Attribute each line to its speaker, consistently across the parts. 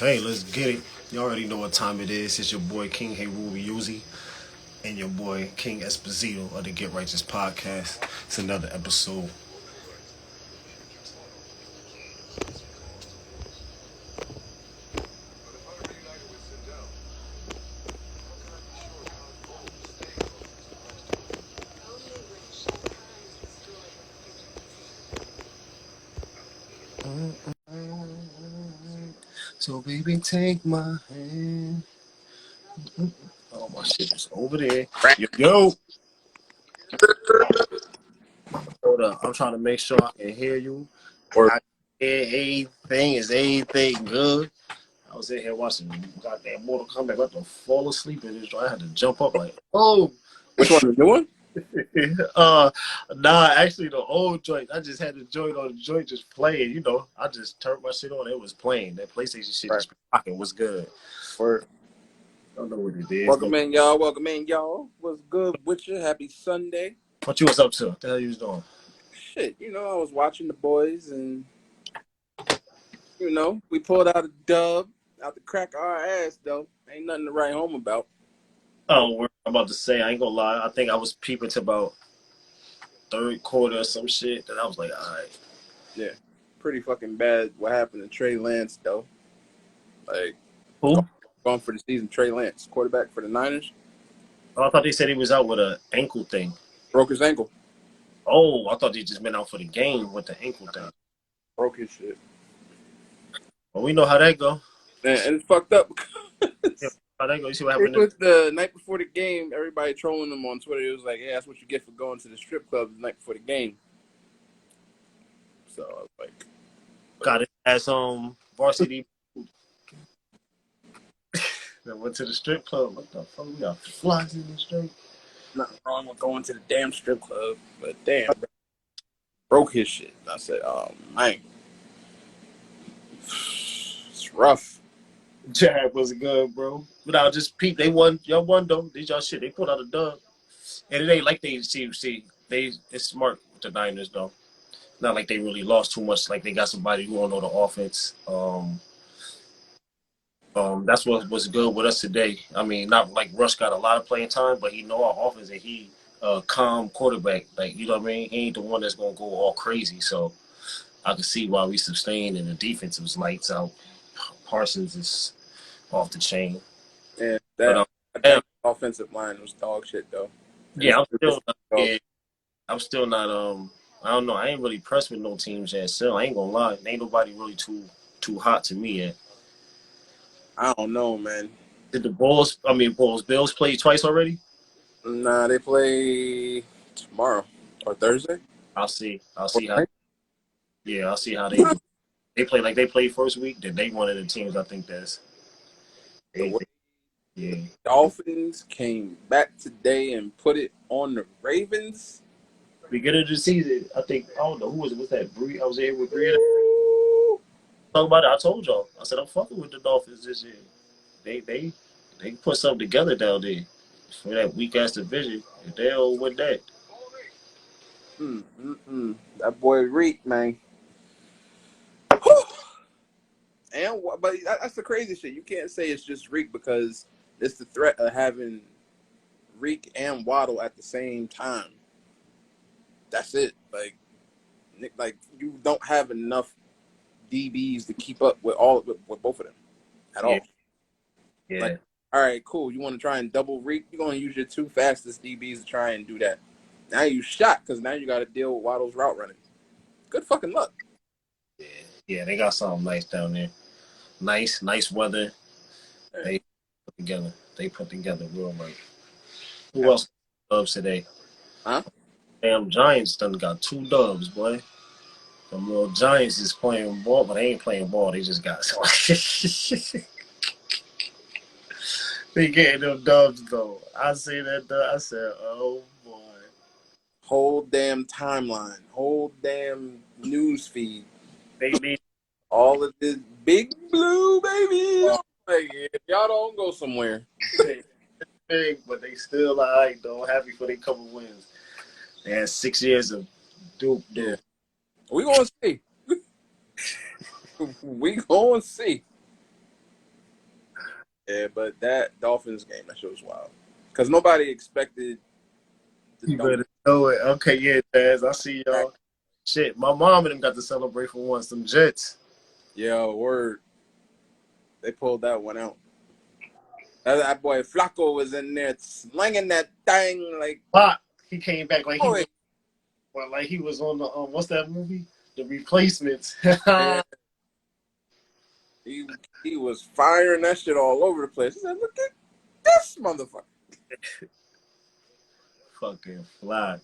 Speaker 1: Okay, let's get it. You already know what time it is. It's your boy King Heru and your boy King Espizito of the Get Righteous podcast. It's another episode. So baby, take my hand. Oh, my shit is over there. Yo. Hold up. I'm trying to make sure I can hear you.
Speaker 2: Or
Speaker 1: I hear everything. Is everything good? I was in here watching goddamn Mortal Kombat. I got to fall asleep in this joint. I had to jump up like, oh.
Speaker 2: which one? The new one?
Speaker 1: uh, nah, actually the old joint. I just had the joint on the joint just playing. I just turned my shit on. It was playing. That PlayStation shit
Speaker 2: Right.
Speaker 1: just rocking. Was good.
Speaker 2: Or
Speaker 1: I don't know what it is,
Speaker 2: welcome
Speaker 1: but
Speaker 2: in, y'all. Welcome in, y'all. What's good with you? Happy Sunday.
Speaker 1: what you was up to? What the hell you was doing?
Speaker 2: Shit, I was watching the boys, and we pulled out a dub out the crack of our ass. Though ain't nothing to write home about.
Speaker 1: Oh, I'm about to say. I ain't gonna lie. I think I was peeping to about third quarter or some shit. Then I was like, all right.
Speaker 2: Yeah, pretty fucking bad. What happened to Trey Lance though? Like
Speaker 1: Who?
Speaker 2: gone for the season. Trey Lance, quarterback for the Niners,
Speaker 1: Oh, I thought they said he was out with an ankle thing.
Speaker 2: broke his ankle.
Speaker 1: Oh, I thought he just been out for the game with the ankle thing.
Speaker 2: Broke his shit.
Speaker 1: Well, we know how that go.
Speaker 2: And it's fucked up.
Speaker 1: Yeah, how that go? You see what
Speaker 2: It
Speaker 1: happened?
Speaker 2: was the night before the game. Everybody trolling him on Twitter. It was like, "Yeah, that's what you get for going to the strip club the night before the game." So I was like,
Speaker 1: Got it as varsity. That went to the strip club. What the fuck? We got flies in the strip.
Speaker 2: "Nothing wrong with going to the damn strip club, but damn, bro. Broke his shit." I said, "Oh man, it's rough."
Speaker 1: Jab was good, bro. But I just peep. They won. Y'all won though. These y'all shit. They pulled out a dub, and it ain't like they see. They it's smart with the Niners though. Not like they really lost too much. Like they got somebody who don't know the offense. That's what was good with us today. I mean, not like Rush got a lot of playing time, but he know our offense and he calm quarterback. Like, you know what I mean? He ain't the one that's gonna go all crazy. So I can see why we sustained and the defense was lights out. Parsons is off the chain.
Speaker 2: And
Speaker 1: But
Speaker 2: that offensive line was dog shit though. And
Speaker 1: yeah,
Speaker 2: it's
Speaker 1: I'm still
Speaker 2: dog.
Speaker 1: yeah, I'm still not I don't know. I ain't really pressed with no teams yet. Still, I ain't gonna lie. Ain't nobody really too hot to me yet.
Speaker 2: I don't know, man.
Speaker 1: Did the Bills play twice already?
Speaker 2: Nah, they play tomorrow or Thursday.
Speaker 1: I'll see. I'll
Speaker 2: Or
Speaker 1: see how. Yeah, I'll see how they do. They play like they played first week. Then they one of the teams I think that's.
Speaker 2: the way
Speaker 1: Yeah.
Speaker 2: Dolphins came back today and put it on the Ravens.
Speaker 1: Beginning of the season, I think I don't know who was it. Was that Bree? I was here with Bree. Talk about it. I told y'all. I said I'm fucking with the Dolphins this year. They put something together down there for that weak ass division. If they'll win that.
Speaker 2: That boy Reek, man. But that's the crazy shit. You can't say it's just Reek because it's the threat of having Reek and Waddle at the same time. That's it. Like you don't have enough DBs to keep up with both of them at
Speaker 1: Yeah.
Speaker 2: all.
Speaker 1: Yeah.
Speaker 2: Like, all right, cool. You want to try and double Reek? You're gonna use your two fastest DBs to try and do that. Now you shot because now you got to deal with Waddle's route running. Good fucking luck.
Speaker 1: Yeah. They got something nice down there. Nice weather.
Speaker 2: Yeah.
Speaker 1: They put together real right. Who
Speaker 2: Yeah.
Speaker 1: else dubs today?
Speaker 2: Huh?
Speaker 1: Damn Giants done got 2 dubs, boy. The little Giants is playing ball, but they ain't playing ball. They just got they getting them dubs though. I see that dub. I said, oh boy.
Speaker 2: Whole damn timeline, whole damn news feed,
Speaker 1: They need
Speaker 2: all of this big blue baby. Like, if y'all don't go somewhere,
Speaker 1: they big, but they still alright though. Happy for their couple wins. They had 6 years of Duke.
Speaker 2: yeah, we gonna see. We gonna see. Yeah, but that Dolphins game, that shit was wild. Because nobody expected the
Speaker 1: You
Speaker 2: Dolphins
Speaker 1: better know it. Okay, yeah, Taz. I see
Speaker 2: back.
Speaker 1: y'all. Shit, my mom and them got to celebrate for once. Them Jets.
Speaker 2: Yo, word. They pulled that one out. That boy Flacco was in there slinging that thing like,
Speaker 1: But he came back like he
Speaker 2: boy.
Speaker 1: was, well, like he was on the what's that movie? The Replacements.
Speaker 2: Yeah, he, he was firing that shit all over the place. He said, look at this motherfucker.
Speaker 1: Fucking fly,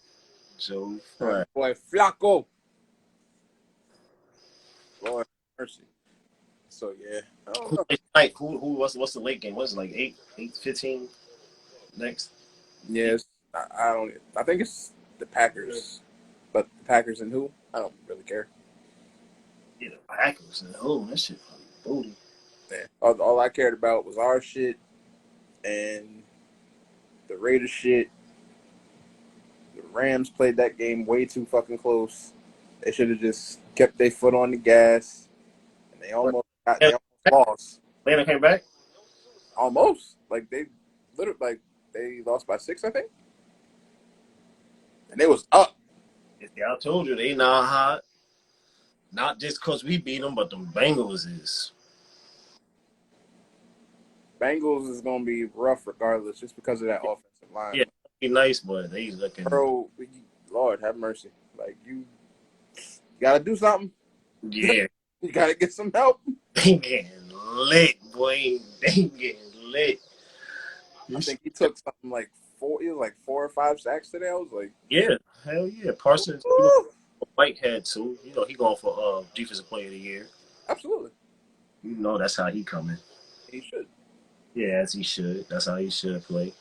Speaker 1: Joe
Speaker 2: That
Speaker 1: Fly.
Speaker 2: boy Flacco. Lord mercy. So, yeah. I don't
Speaker 1: Who
Speaker 2: know.
Speaker 1: like who what's the late game? What's it like 8:15 next?
Speaker 2: Yes, I don't. I think it's the Packers, but the Packers and who? I don't really care.
Speaker 1: Yeah, the Packers and who that shit fucking booty.
Speaker 2: Yeah. All I cared about was our shit and the Raiders shit. The Rams played that game way too fucking close. They should have just kept their foot on the gas, and they
Speaker 1: What?
Speaker 2: almost got. They almost lost.
Speaker 1: Atlanta came back.
Speaker 2: Almost like they literally like they lost by 6, I think, and they was up.
Speaker 1: Yeah, I told you they not hot. Not just cause we beat them, but them Bengals is.
Speaker 2: Bengals is gonna be rough regardless, just because of that offensive line.
Speaker 1: Yeah, be nice, but they looking.
Speaker 2: Bro, Lord have mercy. Like you gotta do something.
Speaker 1: Yeah,
Speaker 2: You gotta get some help.
Speaker 1: they getting lit, boy. They getting lit.
Speaker 2: I think he took something like he was like 4 or 5 sacks today. I was like,
Speaker 1: Yeah, hell yeah. Parsons,
Speaker 2: woo!
Speaker 1: White had too. He going for defensive player of the year.
Speaker 2: Absolutely.
Speaker 1: That's how he coming.
Speaker 2: He should.
Speaker 1: Yeah, as he should. That's how he should play.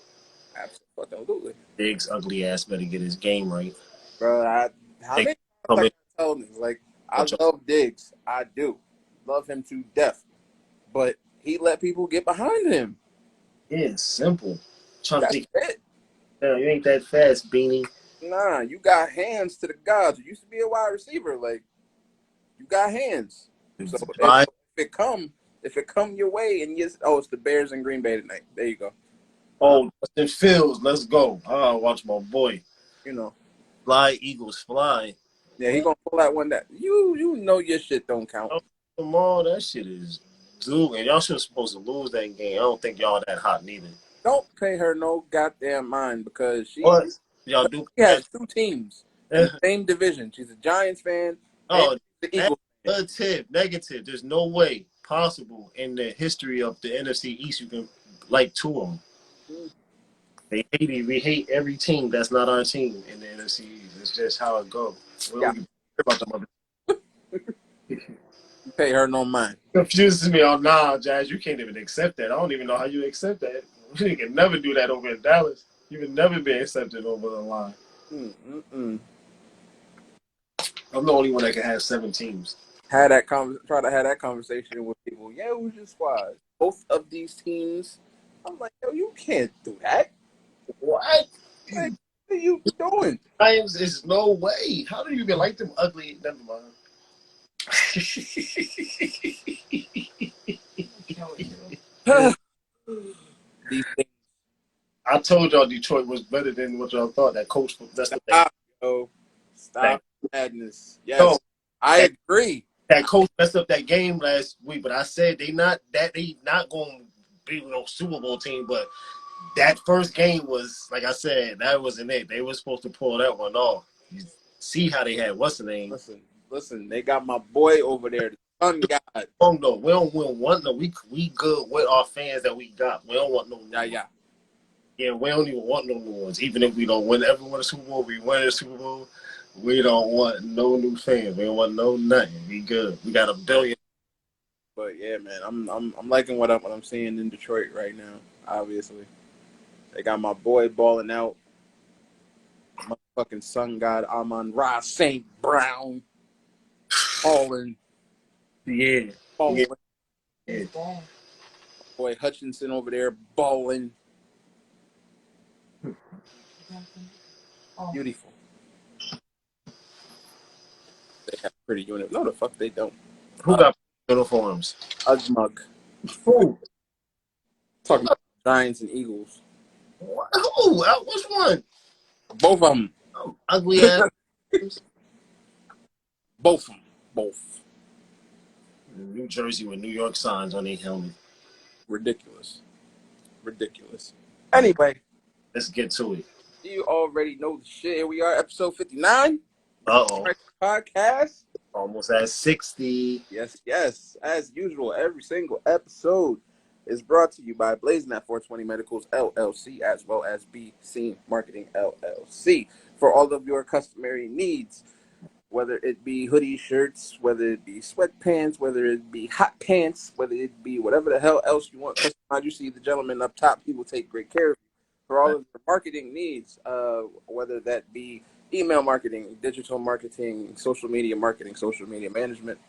Speaker 2: Absolutely.
Speaker 1: Diggs, ugly ass, better get his game right.
Speaker 2: Bro, how
Speaker 1: They
Speaker 2: many times I
Speaker 1: coming.
Speaker 2: gotta tell niggas, like, I love Diggs. I do. Love him to death. But he let people get behind him.
Speaker 1: Yeah, it's simple. Trying to
Speaker 2: That's
Speaker 1: think,
Speaker 2: it.
Speaker 1: you ain't that fast, Beanie.
Speaker 2: Nah, you got hands to the gods. You used to be a wide receiver. Like, you got hands. So if it come your way and it's the Bears and Green Bay tonight. There you go.
Speaker 1: Justin Fields, let's go. Watch my boy.
Speaker 2: You know.
Speaker 1: Fly, Eagles, fly.
Speaker 2: Yeah, he gonna pull that one that you know your shit don't count.
Speaker 1: Oh, tomorrow, that shit is due. And y'all should supposed to lose that game. I don't think y'all that hot neither.
Speaker 2: Don't pay her no goddamn mind because
Speaker 1: What? Y'all do
Speaker 2: she has 2 teams in the
Speaker 1: that?
Speaker 2: same division. She's a Giants fan and
Speaker 1: Oh,
Speaker 2: the Eagles fan.
Speaker 1: negative. There's no way possible in the history of the NFC East you can like two of them. They hate it. We hate every team that's not our team in the NFC East. It's just how it goes. We
Speaker 2: Yeah,
Speaker 1: don't give a about them other.
Speaker 2: you pay her no mind.
Speaker 1: Confuses me on Jazz. You can't even accept that. I don't even know how you accept that. You can never do that over in Dallas. You can never be accepted over the line. I'm the only one that can have 7 teams.
Speaker 2: Try to have that conversation with people. Yeah, who's your squad? Both of these teams. I'm like, yo, you can't do that.
Speaker 1: What?
Speaker 2: Like, what are you doing?
Speaker 1: Lions is no way. How do you even like them ugly? Never mind.
Speaker 2: These things.
Speaker 1: I told y'all Detroit was better than what y'all thought. That coach, that's the thing.
Speaker 2: Stop, yo.
Speaker 1: That,
Speaker 2: Stop madness.
Speaker 1: no,
Speaker 2: Yes, I agree.
Speaker 1: that coach messed up that game last week, but I said they not going to be no Super Bowl team. But that first game was, like I said, that wasn't it. They were supposed to pull that one off. You see how they had what's the name?
Speaker 2: Listen. They got my boy over there, the sun god.
Speaker 1: Oh no, we don't want no. We good with our fans that we got. We don't want no.
Speaker 2: Yeah.
Speaker 1: Yeah, we don't even want no new ones. Even if we don't ever win a Super Bowl, we win a Super Bowl. We don't want no new fans. We don't want no nothing. We good. We got 1 billion.
Speaker 2: But yeah, man, I'm liking what I'm seeing in Detroit right now. Obviously, they got my boy balling out. Motherfucking sun god Amon-Ra St. Brown balling.
Speaker 1: Yeah.
Speaker 2: Balling.
Speaker 1: Yeah.
Speaker 2: Boy Hutchinson over there balling. Beautiful. They have pretty uniforms. No, the fuck they don't.
Speaker 1: Who got uniforms?
Speaker 2: Ugmug.
Speaker 1: Who?
Speaker 2: Talking about Giants and Eagles.
Speaker 1: Who? Which one?
Speaker 2: Both of them.
Speaker 1: Ugly ass.
Speaker 2: Both of them. Both.
Speaker 1: New Jersey with New York signs on their helmet.
Speaker 2: Ridiculous. Ridiculous.
Speaker 1: All right,
Speaker 2: Anyway,
Speaker 1: let's get to it.
Speaker 2: you already know the shit. Here we are, episode 59.
Speaker 1: Uh-oh.
Speaker 2: Podcast.
Speaker 1: Almost at 60.
Speaker 2: Yes, yes. As usual, every single episode is brought to you by Blazing at 420 Medicals LLC, as well as Be Seen Marketing LLC, for all of your customary needs, whether it be hoodie shirts, whether it be sweatpants, whether it be hot pants, whether it be whatever the hell else you want customized. You see the gentleman up top, he will take great care of you for all of your marketing needs, whether that be email marketing, digital marketing, social media management.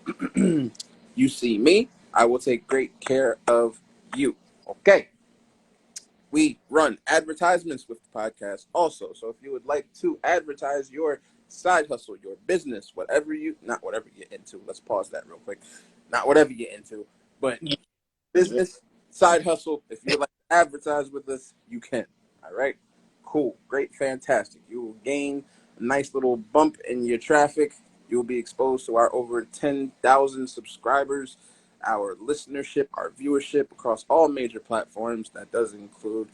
Speaker 2: You see me, I will take great care of you. Okay. We run advertisements with the podcast also. So if you would like to advertise your side hustle, your business, not whatever you're into. Let's pause that real quick. Not whatever you're into, but business, side hustle. If you would like to advertise with us, you can. All right. Cool. Great. Fantastic. You will gain a nice little bump in your traffic. You will be exposed to our over 10,000 subscribers, our listenership, our viewership across all major platforms. That does include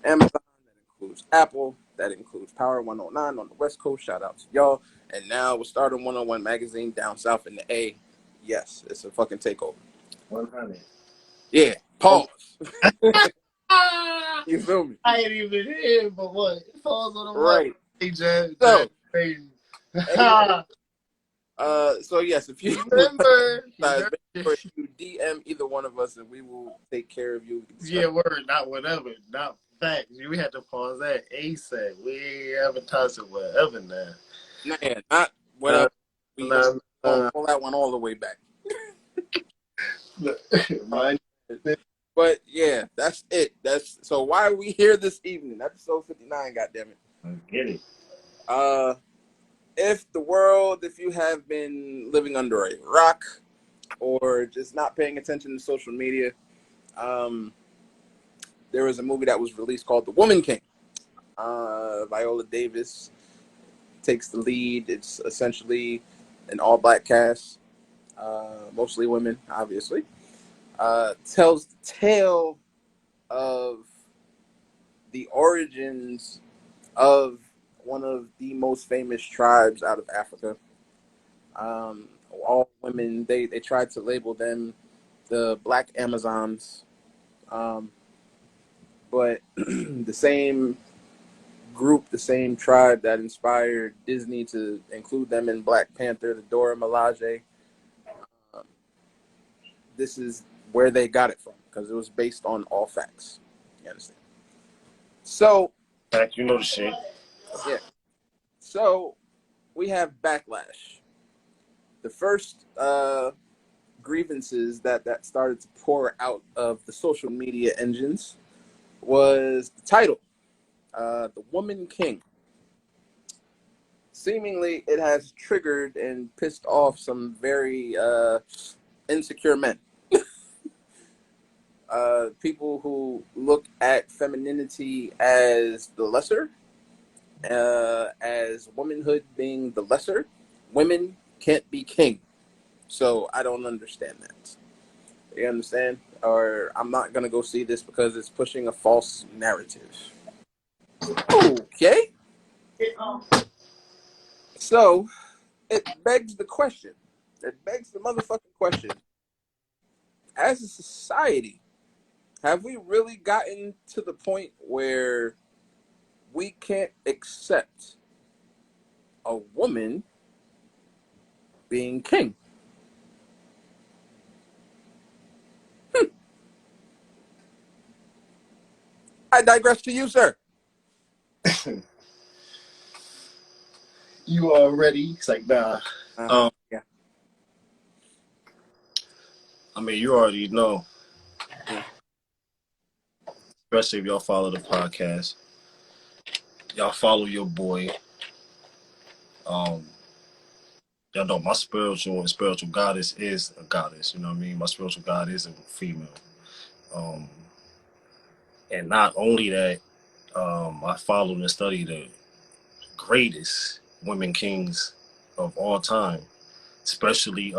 Speaker 2: Amazon, that includes Apple, that includes Power 109 on the West Coast. Shout out to y'all. And now we're starting 101 Magazine down south in the A. Yes, it's a fucking takeover.
Speaker 1: 100.
Speaker 2: Yeah, pause. You feel me?
Speaker 1: I ain't even here, but what? Pause on the
Speaker 2: Right.
Speaker 1: Hey, Jazz,
Speaker 2: So,
Speaker 1: crazy.
Speaker 2: So yes, if you
Speaker 1: Remember,
Speaker 2: make sure you DM either one of us, and we will take care of you.
Speaker 1: yeah, word, not whatever, not facts. We had to pause that ASAP. We ain't advertising whatever now.
Speaker 2: Not whatever. We
Speaker 1: Nah,
Speaker 2: pull that one all the way back.
Speaker 1: Mind
Speaker 2: But yeah, that's it. That's so why are we here this evening? Episode 59, goddammit.
Speaker 1: get it.
Speaker 2: If you have been living under a rock or just not paying attention to social media, there was a movie that was released called The Woman King. Viola Davis takes the lead. It's essentially an all-black cast, mostly women, obviously. Tells the tale of the origins of one of the most famous tribes out of Africa. All women, they tried to label them the Black Amazons, but the same group, the same tribe that inspired Disney to include them in Black Panther, the Dora Milaje. This is where they got it from because it was based on all facts. You understand? So,
Speaker 1: Fact, you know the shit.
Speaker 2: yeah. So we have backlash. The first grievances that started to pour out of the social media engines was the title, The Woman King. Seemingly, it has triggered and pissed off some very insecure men. People who look at femininity as the lesser, as womanhood being the lesser. Women can't be king. So I don't understand that. You understand? Or I'm not going to go see this because it's pushing a false narrative. Okay. So it begs the question. It begs the motherfucking question. As a society, have we really gotten to the point where we can't accept a woman being king? I digress to you, sir.
Speaker 1: You already. It's like, nah.
Speaker 2: Yeah.
Speaker 1: I mean, you already know.
Speaker 2: Yeah.
Speaker 1: Especially if y'all follow the podcast. Y'all follow your boy. Y'all know my spiritual goddess is a goddess. You know what I mean? My spiritual god is a female. And not only that, I followed and studied the greatest women kings of all time, especially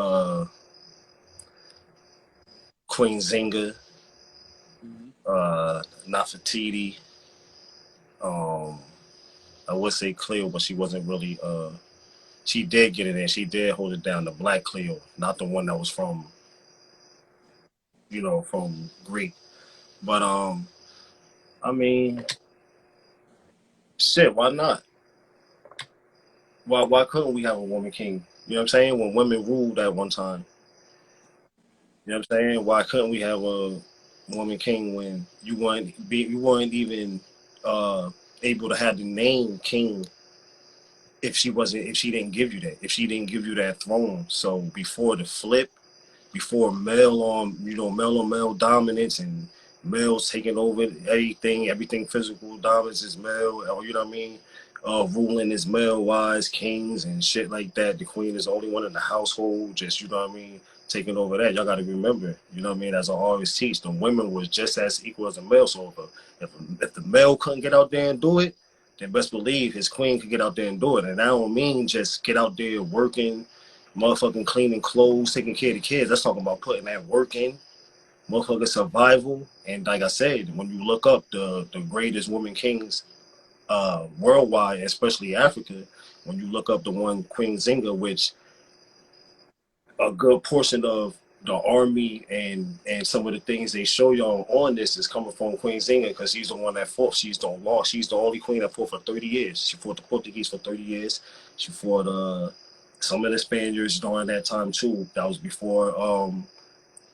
Speaker 1: Queen Zinga,
Speaker 2: Mhm.
Speaker 1: Nefertiti. Um, I would say Cleo, but she wasn't really. She did get it in. She did hold it down. The Black Cleo, not the one that was from from Greek. But I mean, shit. Why not? Why couldn't we have a woman king? You know what I'm saying? When women ruled at one time. You know what I'm saying? Why couldn't we have a woman king when you weren't even uh, able to have the name king if she didn't give you that, if she didn't give you that throne. So before the flip, before male on male dominance and males taking over everything physical dominance is male, or you know what I mean? Ruling is male wise, kings and shit like that. The queen is the only one in the household, just you know what I mean, taking over that. Y'all gotta remember, you know what I mean, as I always teach, the women was just as equal as the male. So if the male couldn't get out there and do it, then best believe his queen could get out there and do it. And I don't mean just get out there working, motherfucking cleaning clothes, taking care of the kids. That's talking about putting that work in, motherfucking survival. And like I said, when you look up the greatest women kings worldwide, especially Africa, when you look up the one Queen Zinga, which a good portion of the army and some of the things they show y'all on this is coming from Queen Zinga because she's the one that fought. She's the law. She's the only queen that fought for 30 years. She fought the Portuguese for 30 years. She fought some of the Spaniards during that time too. That was before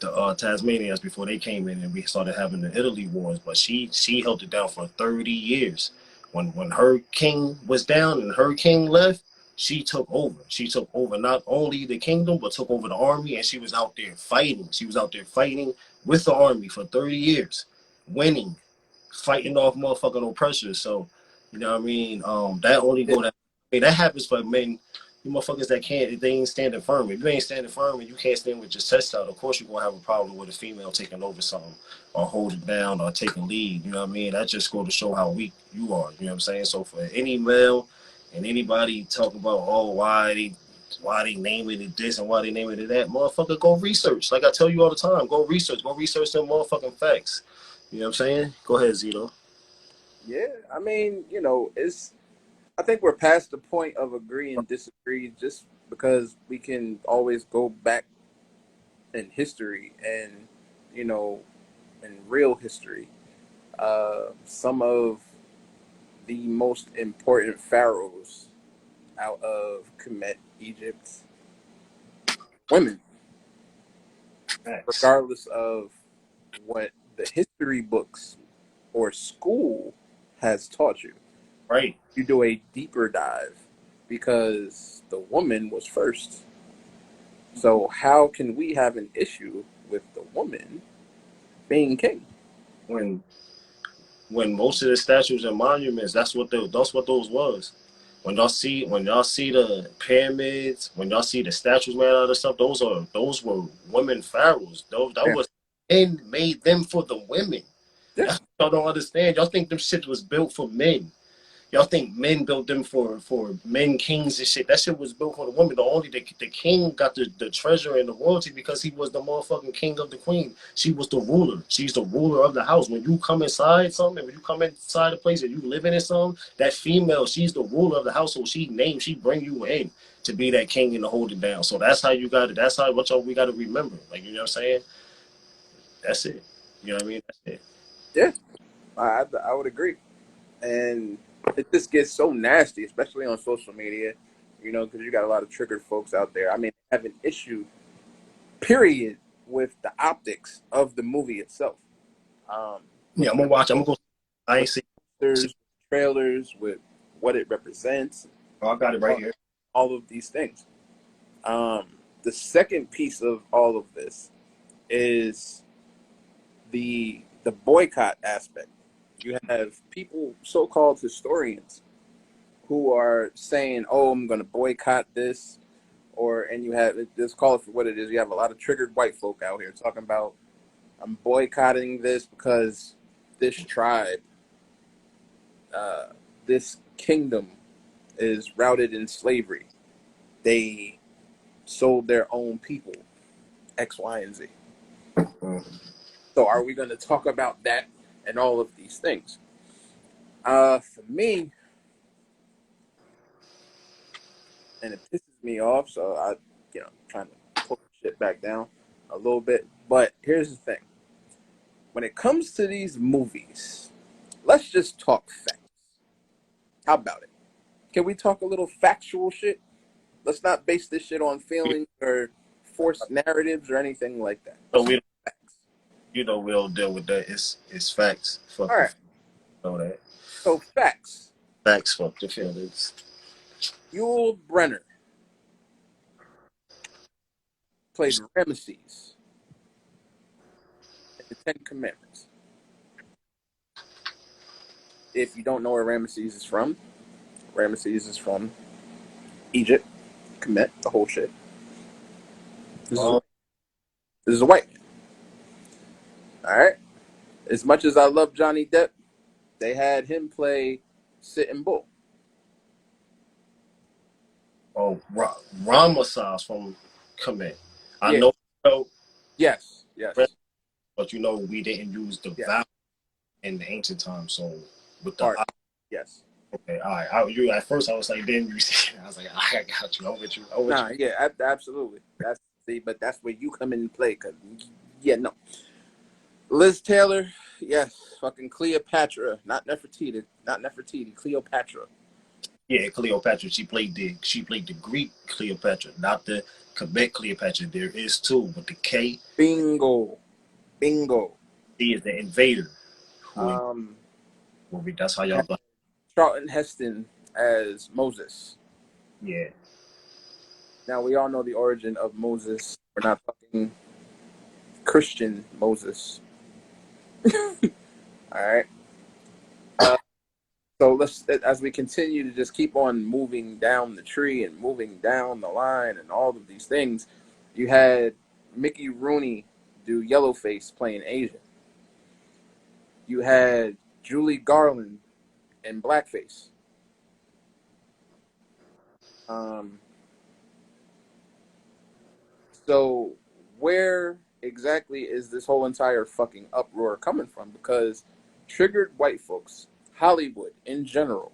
Speaker 1: the Tasmanians, before they came in and we started having the Italy wars. But she held it down for 30 years. When her king was down and her king left, she took over. She took over not only the kingdom but took over the army, and she was out there fighting. She was out there fighting with the army for 30 years, winning, fighting off motherfucking oppressors. So, you know what I mean? That only
Speaker 2: Yeah,
Speaker 1: go that I mean, that happens for men. You motherfuckers that can't, they ain't standing firm. If you ain't standing firm and you can't stand with your chest out, of course you're gonna have a problem with a female taking over something or holding down or taking lead. You know what I mean? That just goes to show how weak you are. You know what I'm saying? So for any male and anybody talking about why they naming it this and why they naming it that, motherfucker, go research. Like I tell you all the time, go research. Go research them motherfucking facts. You know what I'm saying? Go ahead, Zito.
Speaker 2: yeah. I mean, it's. I think we're past the point of agree and disagree, just because we can always go back in history and, you know, in real history. Some of the most important pharaohs out of Kemet, Egypt, women,
Speaker 1: Facts.
Speaker 2: regardless of what the history books or school has taught you.
Speaker 1: Right.
Speaker 2: You do a deeper dive because the woman was first. So how can we have an issue with the woman being king?
Speaker 1: When most of the statues and monuments, that's what those was. When y'all see the pyramids, when y'all see the statues made out of stuff, those were women pharaohs. Those that
Speaker 2: Yeah,
Speaker 1: was men made them for the women.
Speaker 2: yeah,
Speaker 1: That's what y'all don't understand. Y'all think them shit was built for men. Y'all think men built them for men kings and shit. That shit was built for the women. The king got the treasure and the royalty because he was the motherfucking king of the queen. She was the ruler. She's the ruler of the house. When you come inside something, when you come inside a place and you living in something, that female, she's the ruler of the household. She bring you in to be that king and to hold it down. So that's how you got it. That's how what y'all we got to remember. Like you know what I'm saying? That's it. You know what I mean? That's it.
Speaker 2: yeah. I would agree, and it just gets so nasty, especially on social media. Because you got a lot of triggered folks out there. I mean, I have an issue, period, with the optics of the movie itself.
Speaker 1: Yeah,
Speaker 2: With
Speaker 1: I'm gonna watch. I'm gonna go. I
Speaker 2: with
Speaker 1: ain't see.
Speaker 2: posters, trailers, with what it represents,
Speaker 1: Oh, I got it right
Speaker 2: all,
Speaker 1: here.
Speaker 2: all of these things. Um, the second piece of all of this is the boycott aspect. You have people, so-called historians, who are saying, "Oh, I'm going to boycott this," and you have, let's call it for what it is. You have a lot of triggered white folk out here talking about, "I'm boycotting this because this tribe, this kingdom is routed in slavery. They sold their own people, X, Y, and Z. So are we going to talk about that and all of these things? For me, and it pisses me off, so trying to pull the shit back down a little bit. But here's the thing. When it comes to these movies, let's just talk facts. How about it? Can we talk a little factual shit? Let's not base this shit on feelings or forced narratives or anything like that.
Speaker 1: So
Speaker 2: Let's talk facts.
Speaker 1: we don't deal with that. It's facts. Fuck
Speaker 2: All
Speaker 1: the
Speaker 2: right.
Speaker 1: know that.
Speaker 2: So facts.
Speaker 1: Facts. Fuck the feelings.
Speaker 2: Yul Brenner played Ramesses in the Ten Commandments. If you don't know where Ramesses is from Egypt. Kemet, the whole shit. This is
Speaker 1: Um,
Speaker 2: this is a white man. All right. As much as I love Johnny Depp, they had him play Sitting Bull.
Speaker 1: Ramesses from Commit. I
Speaker 2: Yeah.
Speaker 1: know,
Speaker 2: Yes.
Speaker 1: but we didn't use the
Speaker 2: Yes.
Speaker 1: vowel in the ancient times. So with the
Speaker 2: Part. Yes.
Speaker 1: okay, all right. You at first I was like, then you see, I was like, I got you. I'm with you. I'm with
Speaker 2: Nah.
Speaker 1: you.
Speaker 2: Yeah. Absolutely. But that's where you come in and play. Cause no. Liz Taylor. Yes. Fucking Cleopatra. Not Nefertiti. Cleopatra.
Speaker 1: Yeah, Cleopatra. She played the Greek Cleopatra, not the Quebec Cleopatra. There is two, but the K,
Speaker 2: Bingo.
Speaker 1: C is the invader. Who?
Speaker 2: Um.
Speaker 1: That's how
Speaker 2: You had
Speaker 1: y'all got.
Speaker 2: Charlton Heston as Moses.
Speaker 1: Yeah.
Speaker 2: Now we all know the origin of Moses. We're not talking Christian Moses. All right. Uh, so let's, as we continue to just keep on moving down the tree and moving down the line and all of these things, you had Mickey Rooney do Yellowface playing Asian. You had Julie Garland in Blackface. Um, so where exactly is this whole entire fucking uproar coming from? Because triggered white folks, Hollywood in general,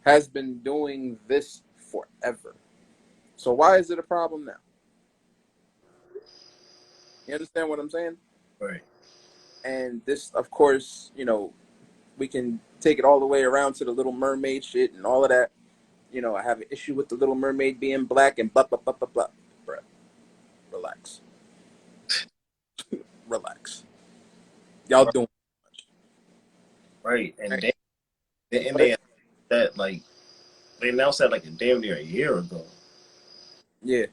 Speaker 2: has been doing this forever. So why is it a problem now? You understand what I'm saying?
Speaker 1: Right.
Speaker 2: And this, of course, we can take it all the way around to the Little Mermaid shit and all of that. I have an issue with the Little Mermaid being black and blah, blah, blah, blah, blah. Bruh, relax. Relax. Y'all
Speaker 1: Right.
Speaker 2: doing
Speaker 1: Right.
Speaker 2: it,
Speaker 1: And
Speaker 2: right?
Speaker 1: they that like they announced that like a damn near a year ago.
Speaker 2: Yeah.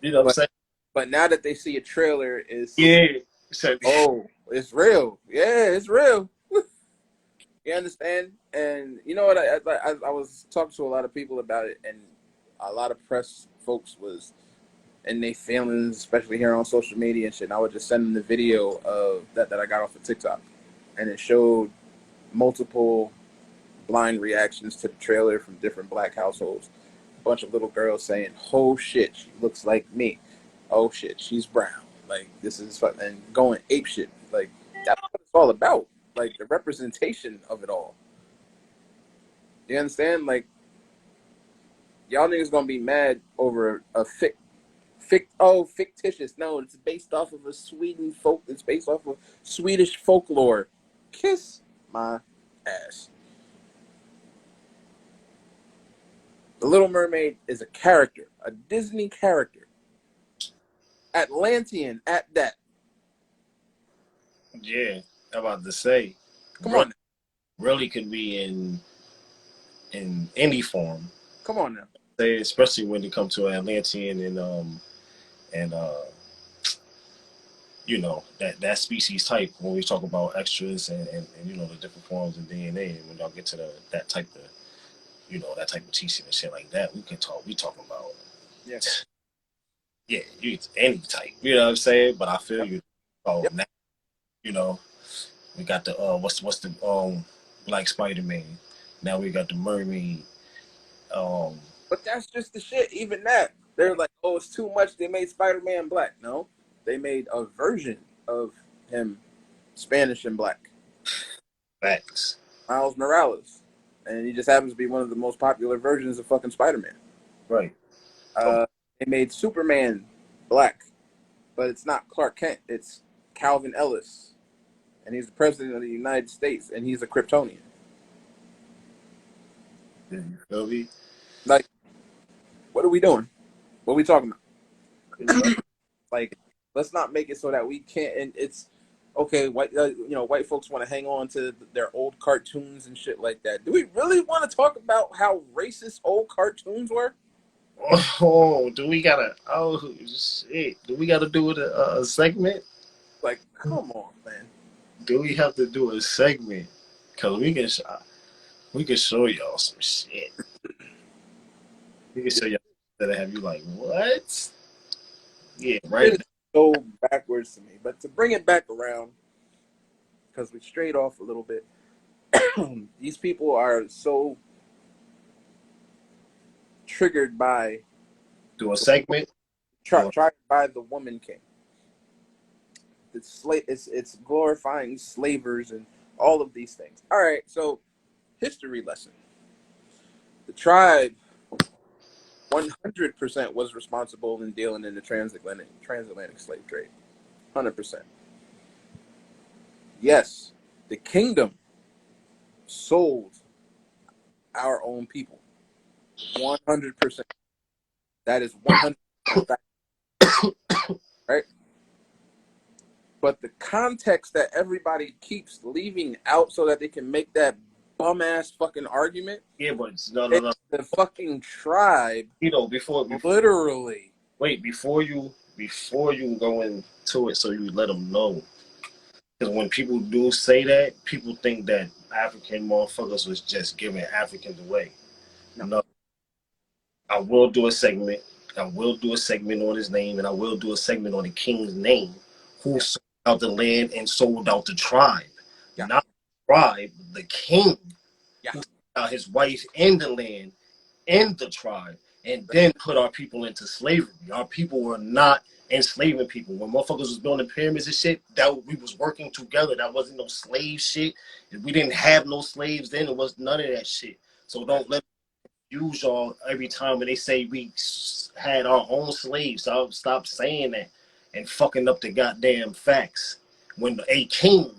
Speaker 1: You know what I'm
Speaker 2: But
Speaker 1: saying?
Speaker 2: but now that they see a trailer,
Speaker 1: Yeah. So
Speaker 2: it's real. Yeah, it's real. You understand? And you know what? I was talking to a lot of people about it, and a lot of press folks was in their feelings, especially here on social media and shit. And I would just send them the video of that I got off of TikTok, and it showed multiple blind reactions to the trailer from different black households. A bunch of little girls saying, "Oh shit, she looks like me. Oh shit, she's brown. Like this is fun," and going ape shit. Like that's what it's all about. Like the representation of it all. You understand? Like y'all niggas gonna be mad over a fictitious. No, it's based off of a Sweden folk. It's based off of Swedish folklore. Kiss my ass. The Little Mermaid is a character, a Disney character, Atlantean at that.
Speaker 1: yeah, I'm about to say,
Speaker 2: Come
Speaker 1: really,
Speaker 2: on, now.
Speaker 1: really could be in any form.
Speaker 2: Come on now.
Speaker 1: Say, especially when it comes to Atlantean and that species type when we talk about extras and the different forms of DNA and when y'all get to that type of that type of teaching and shit like that we talking about
Speaker 2: Yeah.
Speaker 1: yeah any type, you know what I'm saying, but I feel
Speaker 2: Yep.
Speaker 1: you. Oh,
Speaker 2: Yep.
Speaker 1: now you know We got the what's the Black Spider-Man. Now we got the Mermaid. Um,
Speaker 2: But that's just the shit. Even that, they're like, oh, it's too much. They made Spider-Man black. No, they made a version of him Spanish and black.
Speaker 1: Facts.
Speaker 2: Miles Morales, and he just happens to be one of the most popular versions of fucking Spider-Man.
Speaker 1: Right.
Speaker 2: Uh, they made Superman black, but it's not Clark Kent. It's Calvin Ellis, and he's the president of the United States, and he's a Kryptonian.
Speaker 1: You feel me?
Speaker 2: Like, what are we doing? What are we talking about?
Speaker 1: Exactly.
Speaker 2: Like, let's not make it so that we can't. And it's okay. White folks want to hang on to their old cartoons and shit like that. Do we really want to talk about how racist old cartoons were?
Speaker 1: Oh, do we gotta? Oh shit! Do we gotta do a segment?
Speaker 2: Like, come on, man.
Speaker 1: Do we have to do a segment? Cause we can show y'all some shit. We can show y'all that have you like what? Yeah,
Speaker 2: It
Speaker 1: right.
Speaker 2: is so backwards to me. But to bring it back around, because we strayed off a little bit. These people are so triggered by
Speaker 1: Do a segment.
Speaker 2: tried by the woman king. It's glorifying slavers and all of these things. All right, so history lesson. The tribe 100% was responsible in dealing in the transatlantic slave trade. 100%. Yes, the kingdom sold our own people. 100%. That is 100% fact, right? But the context that everybody keeps leaving out so that they can make that bum ass fucking argument
Speaker 1: Yeah, but no,
Speaker 2: is
Speaker 1: no.
Speaker 2: the fucking tribe
Speaker 1: Before
Speaker 2: literally.
Speaker 1: wait before you go into it, so you let them know. Because when people do say that, people think that African motherfuckers was just giving Africans away.
Speaker 2: No,
Speaker 1: No, I will do a segment. I will do a segment on his name, and I will do a segment on the king's name, who
Speaker 2: yeah,
Speaker 1: sold out the land and sold out the tribe.
Speaker 2: yeah,
Speaker 1: Not the tribe, the king,
Speaker 2: yeah.
Speaker 1: who sold out his wife and the land and the tribe, and then put our people into slavery. Our people were not enslaving people. When motherfuckers was building pyramids and shit, that we was working together. That wasn't no slave shit. We didn't have no slaves then. It was none of that shit. So don't let use y'all every time when they say we had our own slaves. So I'll stop saying that and fucking up the goddamn facts. When a king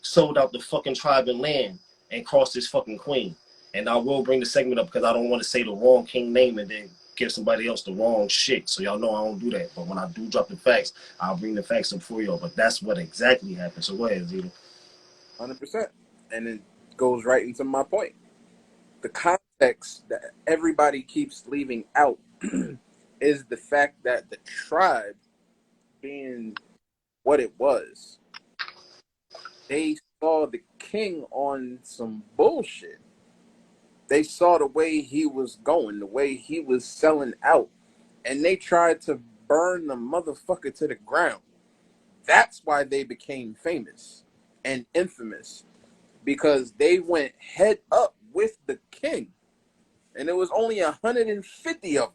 Speaker 1: sold out the fucking tribe and land and crossed his fucking queen. And I will bring the segment up because I don't want to say the wrong king name and then give somebody else the wrong shit. So y'all know I don't do that. But when I do drop the facts, I'll bring the facts up for y'all. But that's what exactly happened. So go ahead, Zito.
Speaker 2: 100%. And it goes right into my point. The context that everybody keeps leaving out is the fact that the tribe, being what it was, they saw the king on some bullshit. They saw the way he was going, the way he was selling out, and they tried to burn the motherfucker to the ground. That's why they became famous and infamous, because they went head up with the king, and there was only 150 of them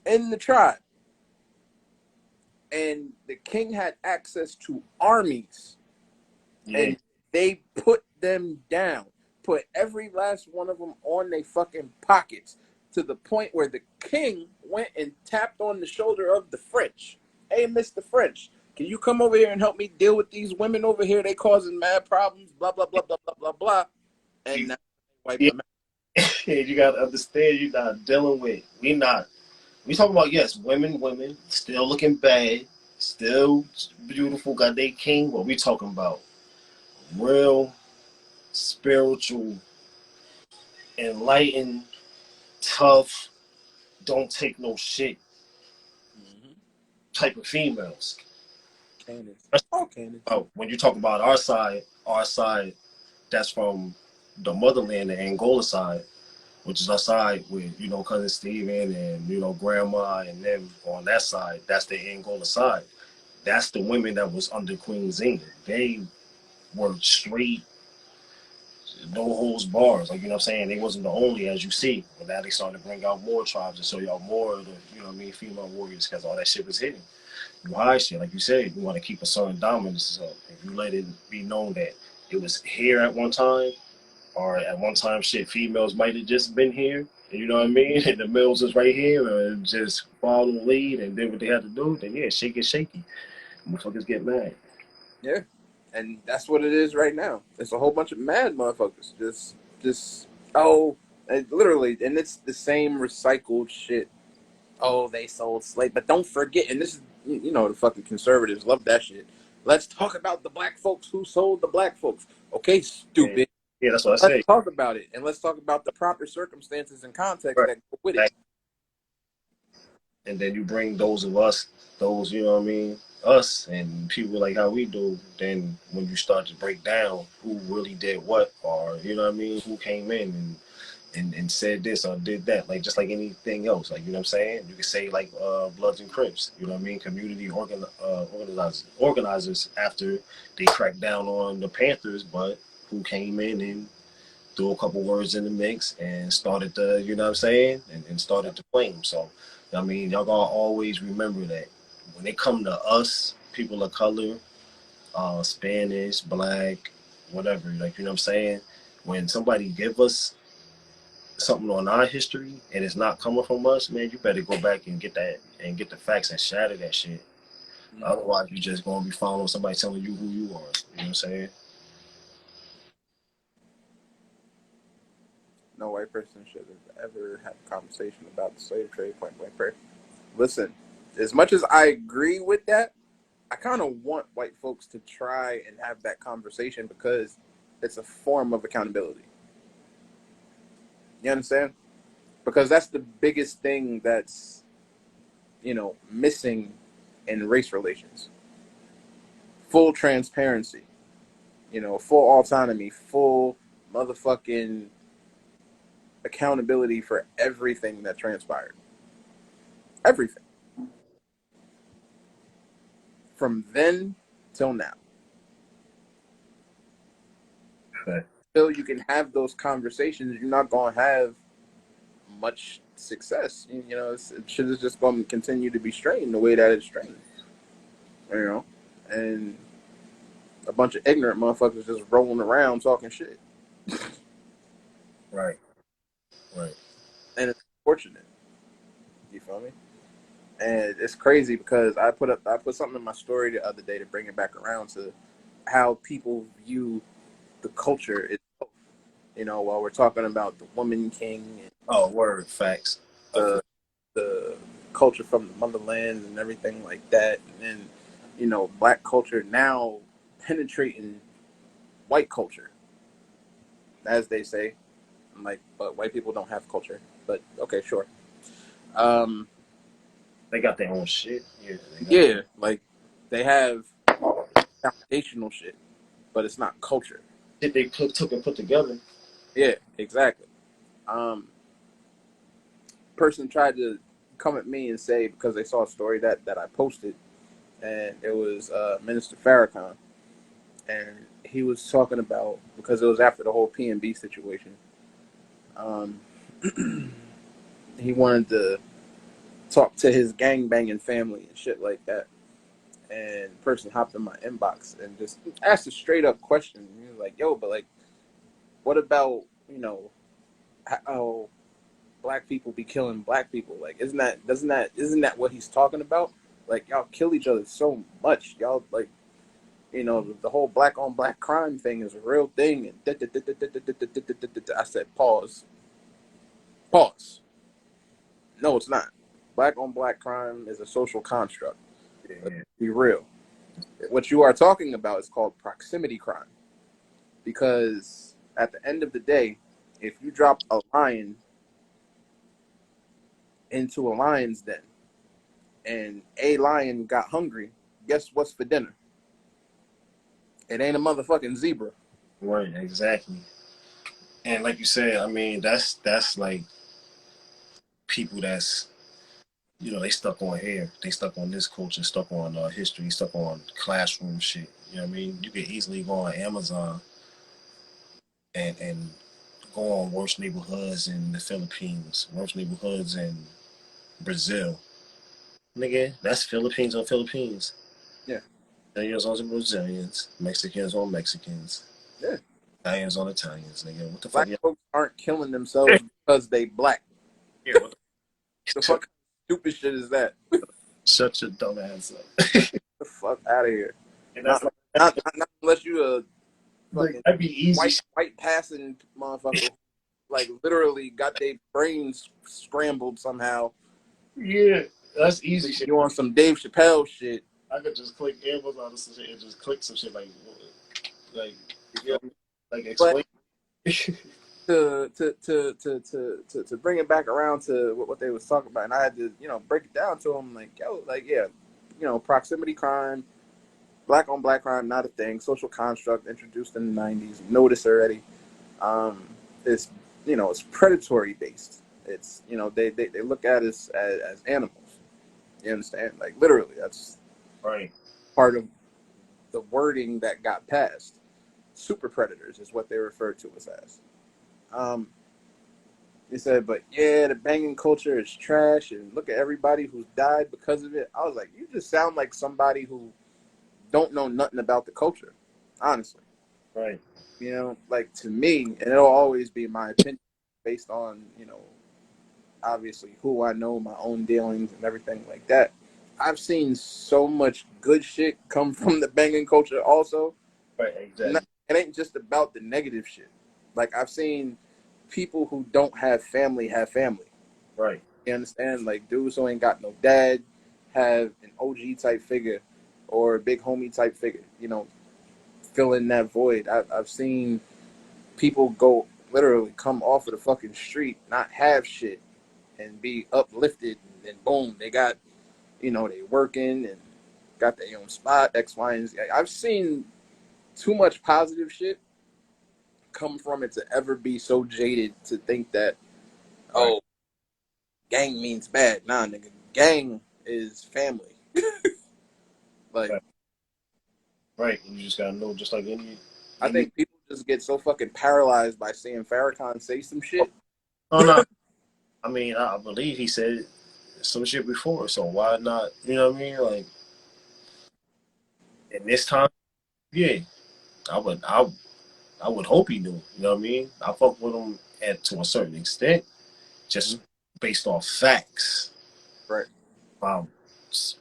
Speaker 2: in the tribe, and the king had access to armies,
Speaker 1: Yeah.
Speaker 2: and they put them down, put every last one of them on their fucking pockets, to the point where the king went and tapped on the shoulder of the French. Hey, Mr. French, can you come over here and help me deal with these women over here? They causing mad problems, blah, blah, blah, blah, blah, blah, blah. And now they wipe
Speaker 1: Yeah.
Speaker 2: them out.
Speaker 1: You gotta understand you're not dealing with we talking about, yes, women still looking bad, still beautiful, got their king. What we talking about? Real, spiritual, enlightened, tough, don't take no shit
Speaker 2: Mm-hmm.
Speaker 1: type of females.
Speaker 2: Cannons.
Speaker 1: That's
Speaker 2: All cannons.
Speaker 1: when you talk about our side, that's from the motherland, the Angola side, which is our side with, cousin Steven and, grandma and them on that side. That's the Angola side. That's the women that was under Queen Zinga. They were straight, no holds bars. Like, you know what I'm saying? They wasn't the only, as you see. But now they starting to bring out more tribes and show y'all more of the, you know what I mean, female warriors, because all that shit was hidden. You hide shit, like you said, you want to keep a certain dominance. So if you let it be known that it was here at one time, or at one time, shit, females might have just been here. You know what I mean? And the males was right here and just follow the lead and did what they had to do. Then yeah, shake it, shaky. Motherfuckers get mad.
Speaker 2: Yeah, and that's what it is right now. It's a whole bunch of mad motherfuckers. Just oh, and literally, and it's the same recycled shit. Oh, they sold slave, but don't forget, and this is the fucking conservatives love that shit. Let's talk about the black folks who sold the black folks. Okay,
Speaker 1: And
Speaker 2: stupid.
Speaker 1: yeah, that's what I
Speaker 2: Let's
Speaker 1: say.
Speaker 2: talk about it, and let's talk about the proper circumstances and context
Speaker 1: Right.
Speaker 2: that go with it.
Speaker 1: And then you bring those of us, those, you know what I mean, us and people like how we do, then when you start to break down who really did what, or you know what I mean, who came in and said this or did that, like just like anything else, like you know what I'm saying. You could say like Bloods and Crips, you know what I mean, community organizers after they cracked down on the Panthers, but who came in and threw a couple words in the mix and started the, you know what I'm saying, and started the flame. So, I mean, y'all gotta always remember that when they come to us, people of color, Spanish, black, whatever, like, you know what I'm saying, when somebody give us something on our history and it's not coming from us, man, you better go back and get that and get the facts and shatter that shit. Otherwise, you just gonna be following somebody telling you who you are. You know what I'm saying?
Speaker 2: No white person should have ever had a conversation about the slave trade. Point blank. Period. Listen, as much as I agree with that, I kind of want white folks to try and have that conversation because it's a form of accountability. You understand? Because that's the biggest thing that's missing in race relations. Full transparency, full autonomy, full motherfucking accountability for everything that transpired. Everything. From then till now.
Speaker 1: But,
Speaker 2: Till you can have those conversations, you're not going to have much success. Shit is just going to continue to be strained the way that it's strained. And a bunch of ignorant motherfuckers just rolling around talking shit.
Speaker 1: right, right.
Speaker 2: And it's unfortunate. You feel me? And it's crazy because I put something in my story the other day to bring it back around to how people view the culture itself. While we're talking about the woman king and
Speaker 1: Oh, word, facts.
Speaker 2: the the culture from the motherland and everything like that, and then black culture now penetrating white culture, as they say. I'm like, but white people don't have culture. But okay, sure. Um,
Speaker 1: They got their own shit. Yeah, they got
Speaker 2: yeah, like they have foundational shit, but it's not culture.
Speaker 1: shit they took and put together.
Speaker 2: Yeah, exactly. Um, Person tried to come at me and say because they saw a story that I posted, and it was Minister Farrakhan, and he was talking about because it was after the whole PNB situation. Um, he wanted to talk to his gang banging family and shit like that. And the person hopped in my inbox and just asked a straight up question. He was like, "Yo, but like, what about how black people be killing black people? Like, isn't that what he's talking about? Like, y'all kill each other so much. Y'all like, the whole black on black crime thing is a real thing." And I said, pause, pause. No, it's not. Black on black crime is a social construct. Let's
Speaker 1: Yeah,
Speaker 2: be real. What you are talking about is called proximity crime. Because at the end of the day, if you drop a lion into a lion's den and a lion got hungry, guess what's for dinner? It ain't a motherfucking zebra.
Speaker 1: right, exactly. And like you said, I mean, that's like people that's they stuck on here. They stuck on this culture, stuck on history, stuck on classroom shit. You know what I mean? You could easily go on Amazon and go on worst neighborhoods in the Philippines, worst neighborhoods in Brazil. Nigga, that's Philippines on Philippines.
Speaker 2: Yeah,
Speaker 1: Brazilians on Brazilians, Mexicans on Mexicans,
Speaker 2: yeah.
Speaker 1: Italians on Italians, nigga. What the fuck?
Speaker 2: Black
Speaker 1: Yeah,
Speaker 2: folks aren't killing themselves because they black.
Speaker 1: yeah what
Speaker 2: The
Speaker 1: the
Speaker 2: fuck stupid shit is that?
Speaker 1: Such a dumbass. Up.
Speaker 2: The fuck out of here.
Speaker 1: And that's
Speaker 2: Not like not unless you a
Speaker 1: like
Speaker 2: fucking
Speaker 1: that'd be easy.
Speaker 2: white passing motherfucker, like literally got their brains scrambled somehow.
Speaker 1: Yeah, that's easy shit.
Speaker 2: You on some Dave Chappelle shit.
Speaker 1: I could just click Amazon or some shit and just click some shit like
Speaker 2: You
Speaker 1: you
Speaker 2: feel
Speaker 1: know,
Speaker 2: me?
Speaker 1: like
Speaker 2: But
Speaker 1: explain.
Speaker 2: to bring it back around to what they was talking about, and I had to break it down to them like yo like yeah, proximity crime, black on black crime not a thing. Social construct introduced in the '90s. Notice already. Um, it's it's predatory based. It's they look at us as animals. You understand? Like literally, that's
Speaker 1: Right,
Speaker 2: part of the wording that got passed. Super predators is what they refer to us as. Um, They said, but yeah, the banging culture is trash, and look at everybody who's died because of it. I was like, you just sound like somebody who don't know nothing about the culture, honestly.
Speaker 1: right,
Speaker 2: Like to me, and it'll always be my opinion based on obviously who I know, my own dealings, and everything like that. I've seen so much good shit come from the banging culture. Also,
Speaker 1: right, exactly.
Speaker 2: it ain't just about the negative shit. Like I've seen people who don't have family.
Speaker 1: Right,
Speaker 2: You understand? Like dudes who ain't got no dad have an OG type figure or a big homie type figure. Fill in that void. I've seen people go literally come off of the fucking street, not have shit, and be uplifted, and boom, they got they working and got their own spot. X, Y, and Z. I've seen too much positive shit come from it to ever be so jaded to think that
Speaker 1: right,
Speaker 2: oh, gang means bad. Nah, nigga, gang is family. Like
Speaker 1: right, right. You just gotta know, just like
Speaker 2: I
Speaker 1: any.
Speaker 2: think people just get so fucking paralyzed by seeing Farrakhan say some shit.
Speaker 1: Oh no, I mean I believe he said some shit before, so why not? You know what I mean? Like in this time, yeah, I would, I, I would hope he knew. You know what I mean? I fuck with him to a certain extent,
Speaker 2: Mhm.
Speaker 1: just based off facts.
Speaker 2: Right,
Speaker 1: If I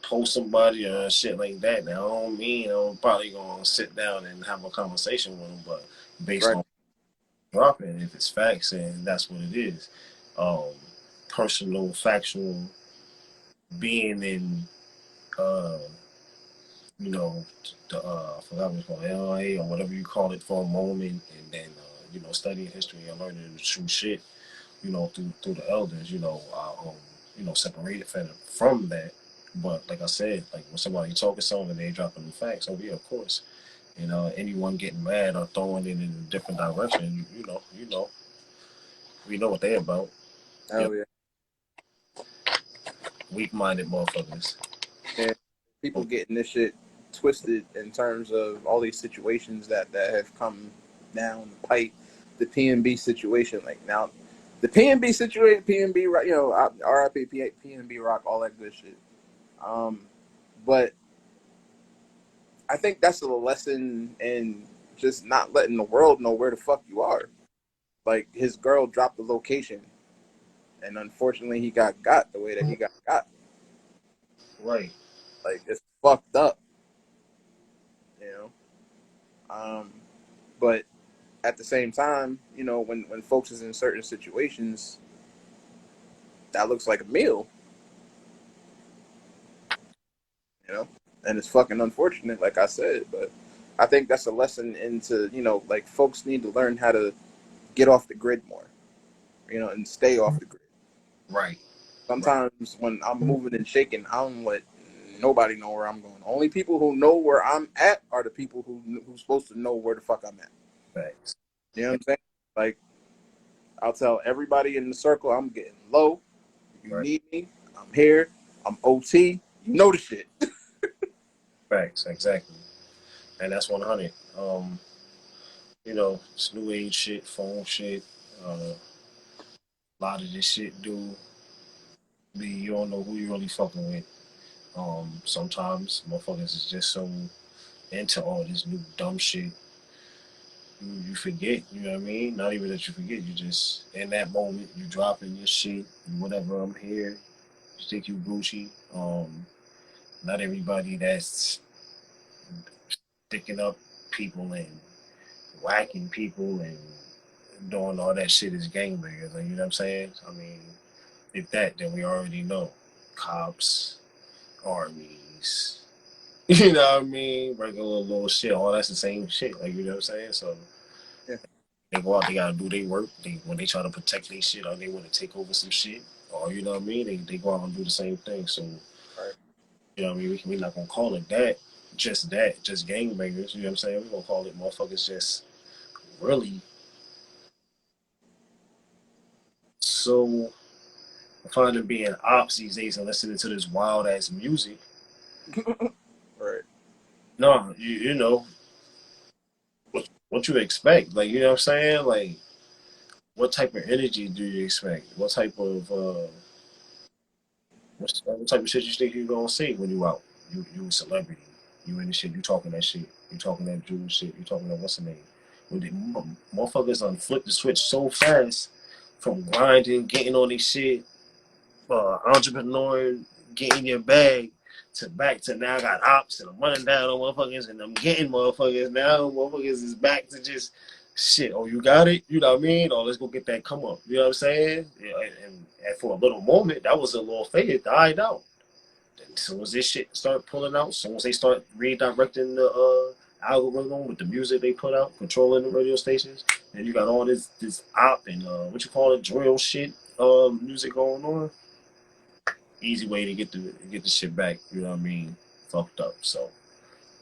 Speaker 1: post somebody or shit like that, now I don't mean I'm probably gonna sit down and have a conversation with him, but based
Speaker 2: right.
Speaker 1: on dropping, if it's facts, and that's what it is. Um, Personal, factual, being in, uh, you know, I forgot what it's called, LA or whatever you call it for a moment, and then studying history and learning the true shit, through the elders, separated from that. But like I said, like when somebody talking something and they dropping the facts, oh yeah, of course. Anyone getting mad or throwing it in a different direction, we know what they about. You know,
Speaker 2: Hell yeah.
Speaker 1: weak-minded motherfuckers.
Speaker 2: And people getting this shit twisted in terms of all these situations that have come down the pipe. The PNB situation, like now, the PNB situation, PNB, RIP, PNB Rock, all that good shit. Um, but I think that's a lesson in just not letting the world know where the fuck you are. Like his girl dropped the location, and unfortunately, he got the way that he got.
Speaker 1: Right,
Speaker 2: Like it's fucked up, you know. Um, but at the same time, when folks is in certain situations, that looks like a meal, you know, and it's fucking unfortunate, like I said. But I think that's a lesson into like folks need to learn how to get off the grid more, and stay off the grid.
Speaker 1: right, right,
Speaker 2: Sometimes when I'm moving and shaking, I don't let nobody know where I'm going. Only people who know where I'm at are the people who's supposed to know where the fuck I'm at.
Speaker 1: facts.
Speaker 2: You know what I'm saying? Like I'll tell everybody in the circle I'm getting low. If you
Speaker 1: Right,
Speaker 2: need me, I'm here. I'm OT. You know the shit.
Speaker 1: Facts, exactly. And that's 100. It's new age shit, phone shit. A lot of this shit do be you don't know who you really fucking with. Sometimes motherfuckers is just so into all this new dumb shit. You forget, you know what I mean? Not even that you forget, you just in that moment you dropping your shit, whatever. I'm here, you think you Gucci. Not everybody that's sticking up people and whacking people and doing all that shit is gangbangers. Like, you know what I'm saying? I mean, if that, then we already know. Cops, armies, you know what I mean? Regular little shit, all that's the same shit. Like, you know what I'm saying? So
Speaker 2: Yeah.
Speaker 1: they go out, they gotta do their work. When they try to protect their shit or they want to take over some shit, or you know what I mean, they go out and do the same thing. So
Speaker 2: Right.
Speaker 1: you know what I mean, we're not gonna call it that, just gangbangers. You know what I'm saying? We're gonna call it motherfuckers just really so finding being ops these days and listening to this wild ass music.
Speaker 2: Right.
Speaker 1: No, you know what you expect. Like, you know what I'm saying? Like, what type of energy do you expect? What type of shit you think you gonna see when you out? You a celebrity. You in the shit. You talking that shit. You talking that Jewish shit. You talking that what's the name? When the motherfuckers on flip the switch so fast from grinding, getting on this shit, entrepreneur, getting your bag to back to now I got ops and I'm running down on motherfuckers and I'm getting motherfuckers. Now motherfuckers is back to just shit. Oh, you got it? You know what I mean? Oh, let's go get that come up. You know what I'm saying? Yeah, and for a little moment, that was a little fade. It died out. As soon as this shit start pulling out, as soon as they start redirecting the algorithm with the music they put out, controlling the radio stations, and you got all this op and what you call it, drill shit music going on. Easy way to get the shit back. You know what I mean? Fucked up. So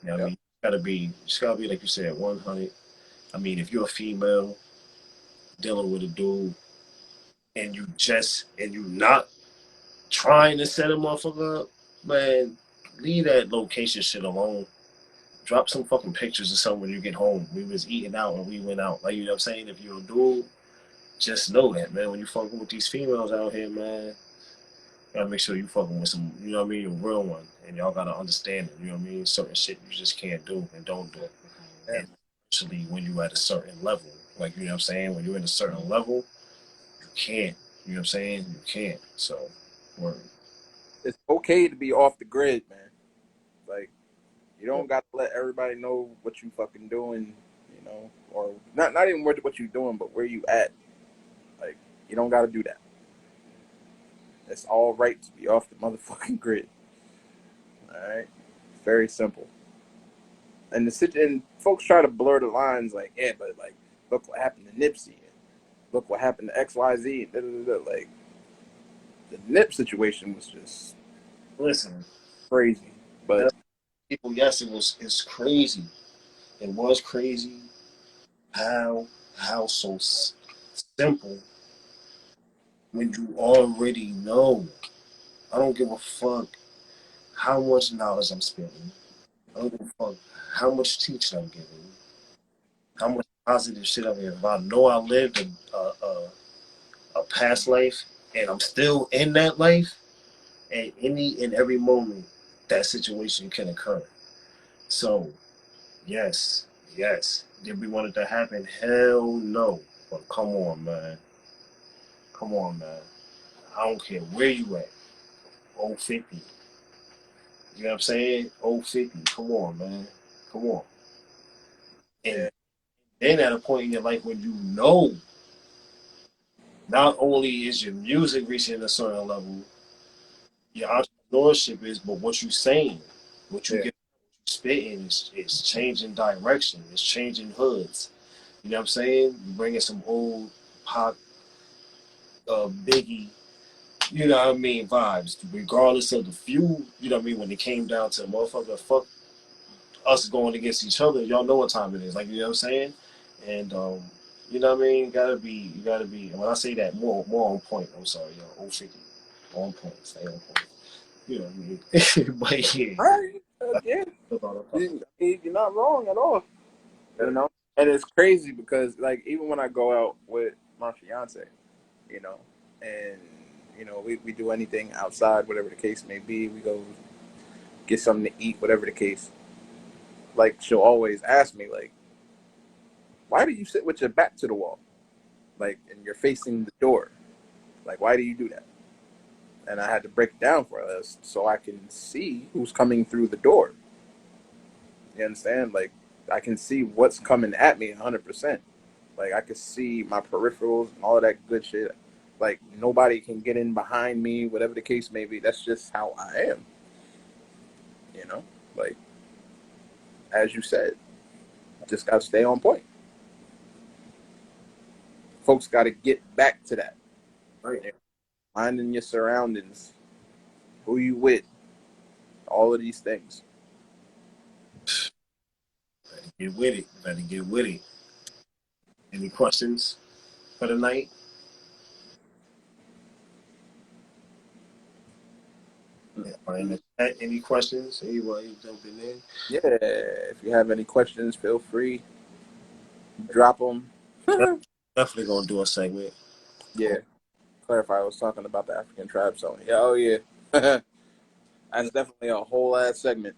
Speaker 1: you know what I
Speaker 2: Yep.
Speaker 1: mean. Just gotta be like you said, 100. I mean, if you're a female dealing with a dude and you not trying to set a motherfucker up, man, leave that location shit alone. Drop some fucking pictures or something when you get home. We was eating out and we went out. Like, you know what I'm saying? If you're a dude, just know that, man. When you fucking with these females out here, man, you gotta make sure you fucking with some, you know what I mean, a real one. And y'all gotta understand it, you know what I mean? Certain shit you just can't do and don't do.
Speaker 2: Yeah.
Speaker 1: And especially when you at a certain level. Like, you know what I'm saying? When you're in a certain level, you can't. You know what I'm saying? You can't. So, word.
Speaker 2: It's okay to be off the grid, man. Like you don't got to let everybody know what you fucking doing, or not even what you doing, but where you at. Like you don't got to do that. It's all right to be off the motherfucking grid. All right, very simple. And folks try to blur the lines, like, yeah, but like, look what happened to Nipsey, and look what happened to XYZ. Da, da, da, da. Like the Nip situation was just
Speaker 1: Listen,
Speaker 2: crazy, but
Speaker 1: that people, yes, it's crazy. It was crazy how so simple when you already know. I don't give a fuck how much knowledge I'm spending. I don't give a fuck how much teaching I'm giving. How much positive shit I'm giving. If I know I lived a past life and I'm still in that life, at any and every moment, that situation can occur. So, yes, yes. Did we want it to happen? Hell no. But come on, man. Come on, man. I don't care where you at. Oh 50. You know what I'm saying? Oh 50. Come on, man. Come on.
Speaker 2: yeah,
Speaker 1: And then at a point in your life when you know not only is your music reaching a certain level, your entrepreneurship is, but what you saying, what you
Speaker 2: yeah,
Speaker 1: get, spitting is changing direction. It's changing hoods. You know what I'm saying? You bringing some old pop, Biggie, you know what I mean, vibes. Regardless of the few, you know what I mean, when it came down to motherfucker, fuck us going against each other, y'all know what time it is. Like, you know what I'm saying? And you know what I mean? You gotta be. And when I say that, more on point. I'm sorry, yo. 050, on point. Stay on point. You know what I mean? But yeah,
Speaker 2: All right.
Speaker 1: that's
Speaker 2: Yeah.
Speaker 1: all I'm talking
Speaker 2: You're not wrong at all. You
Speaker 1: about.
Speaker 2: know, and it's crazy because like even when I go out with my fiance, you know, and we do anything outside, whatever the case may be, we go get something to eat, whatever the case. Like she'll always ask me like, why do you sit with your back to the wall, like, and you're facing the door? Like, why do you do that? And I had to break it down for us so I can see who's coming through the door. You understand? Like, I can see what's coming at me 100%. Like, I can see my peripherals and all of that good shit. Like, nobody can get in behind me, whatever the case may be. That's just how I am. You know? Like, as you said, just got to stay on point. Folks got to get back to that.
Speaker 1: Right.
Speaker 2: You know, finding your surroundings, who you with, all of these things.
Speaker 1: Better get with it. Better get with it. Any questions for the night? Or in the chat, any questions? Anybody jumping in?
Speaker 2: Yeah, if you have any questions, feel free, drop them.
Speaker 1: Definitely gonna do a segment.
Speaker 2: Yeah, clarify. I was talking about the African tribe song. Yeah, oh yeah, that's definitely a whole ass segment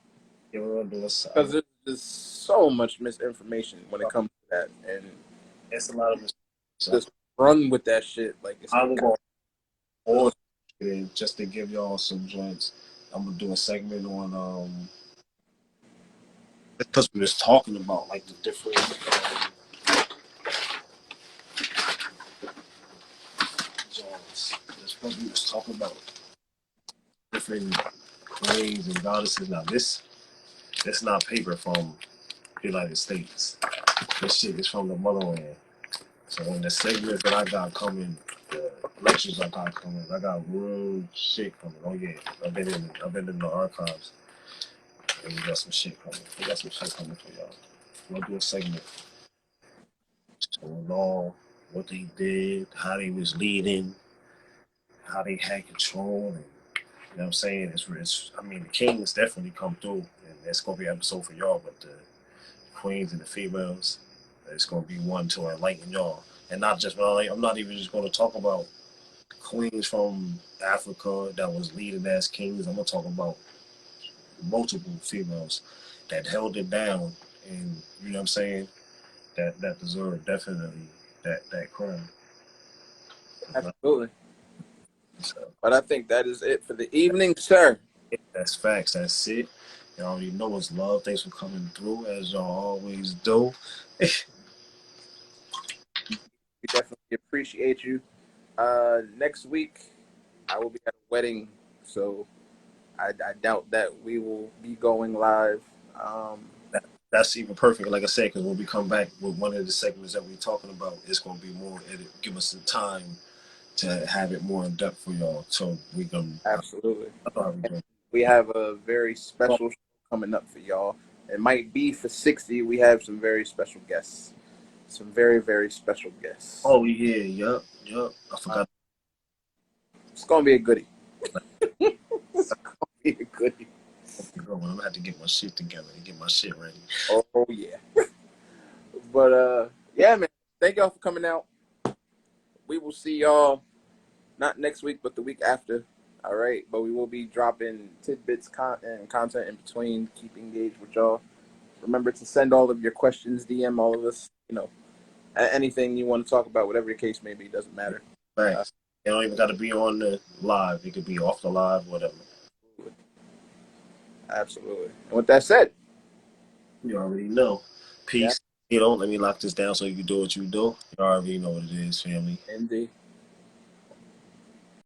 Speaker 1: Yeah, we're gonna do
Speaker 2: because there's just so much misinformation when it comes to that, and
Speaker 1: it's a lot of mistakes. So
Speaker 2: just run with that shit like it's
Speaker 1: I'm
Speaker 2: the
Speaker 1: gonna all in just to give y'all some joints. I'm gonna do a segment on because we was talking about like the different joints. That's what we was talking about. Different queens and goddesses. Now this not paper from the United States. This shit is from the motherland. So when the segments that I got coming, the lectures I got coming, I got real shit coming. Oh yeah, I've been in the archives, and we got some shit coming. We got some shit coming for y'all. We'll do a segment on all what they did, how they was leading, how they had control, and you know what I'm saying. It's I mean the kings definitely come through, and it's gonna be an episode for y'all, but the queens and the females, it's gonna be one to enlighten y'all, and not just well, like, I'm not even just gonna talk about queens from Africa that was leading as kings. I'm gonna talk about multiple females that held it down, and you know what I'm saying, that deserve definitely that crown.
Speaker 2: absolutely.
Speaker 1: So
Speaker 2: But I think that is it for the evening, sir.
Speaker 1: that's facts. That's it. You already know it's love. Thanks for coming through as y'all always do.
Speaker 2: We definitely appreciate you. Next week I will be at a wedding, so I doubt that we will be going live.
Speaker 1: That's even perfect. Like I said, because when we come back with one of the segments that we're talking about, it's going to be more. It'll give us some time to have it more in depth for y'all, so we can.
Speaker 2: Absolutely.
Speaker 1: I know how we doing.
Speaker 2: We have a very special show coming up for y'all. It might be for 60. We have some very special guests. Some very, very special guests.
Speaker 1: Oh yeah, yup. I forgot.
Speaker 2: It's going to be a goodie. It's going to be a goodie.
Speaker 1: I'm gonna have to get my shit together and get my shit ready.
Speaker 2: Oh, yeah. But, yeah, man. Thank y'all for coming out. We will see y'all not next week, but the week after. All right. But we will be dropping tidbits and content in between. Keep engaged with y'all. Remember to send all of your questions, DM all of us. Anything you want to talk about, whatever the case may be, doesn't matter.
Speaker 1: Thanks. It don't even got to be on the live. It could be off the live, whatever.
Speaker 2: Absolutely. And with that said,
Speaker 1: You already know.
Speaker 2: yeah,
Speaker 1: Peace. You know, let me lock this down so you can do what you do. You already know what it is, family.
Speaker 2: indeed.